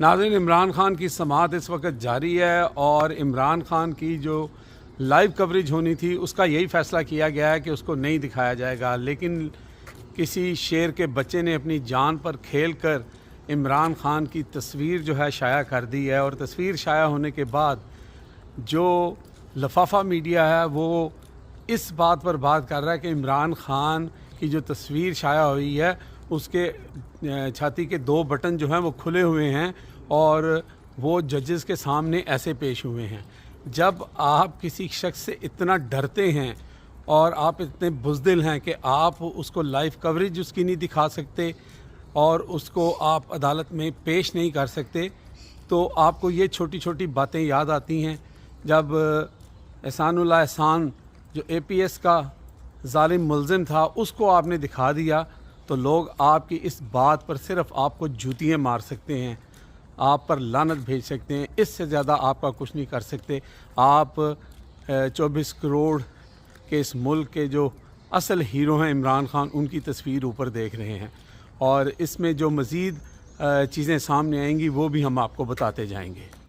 नाज़रीन, इमरान खान की समाअत इस वक्त जारी है और इमरान खान की जो लाइव कवरेज होनी थी उसका यही फ़ैसला किया गया है कि उसको नहीं दिखाया जाएगा। लेकिन किसी शेर के बच्चे ने अपनी जान पर खेल कर इमरान खान की तस्वीर जो है शाया कर दी है, और तस्वीर शाया होने के बाद जो लफाफा मीडिया है वो इस बात पर बात कर रहा है कि इमरान खान की जो तस्वीर शाया हुई है उसके छाती के 2 बटन जो हैं वो खुले हुए हैं और वो जजेस के सामने ऐसे पेश हुए हैं। जब आप किसी शख्स से इतना डरते हैं और आप इतने बुज़दिल हैं कि आप उसको लाइव कवरेज उसकी नहीं दिखा सकते और उसको आप अदालत में पेश नहीं कर सकते, तो आपको ये छोटी छोटी बातें याद आती हैं। जब एहसानुल्लाह एहसान जो APS का ज़ालिम मुल्ज़िम था उसको आपने दिखा दिया, तो लोग आपकी इस बात पर सिर्फ़ आपको जूतियाँ मार सकते हैं, आप पर लानत भेज सकते हैं। इससे ज़्यादा आपका कुछ नहीं कर सकते। आप 24 करोड़ के इस मुल्क के जो असल हीरो हैं इमरान खान, उनकी तस्वीर ऊपर देख रहे हैं और इसमें जो मज़ीद चीज़ें सामने आएंगी वो भी हम आपको बताते जाएंगे।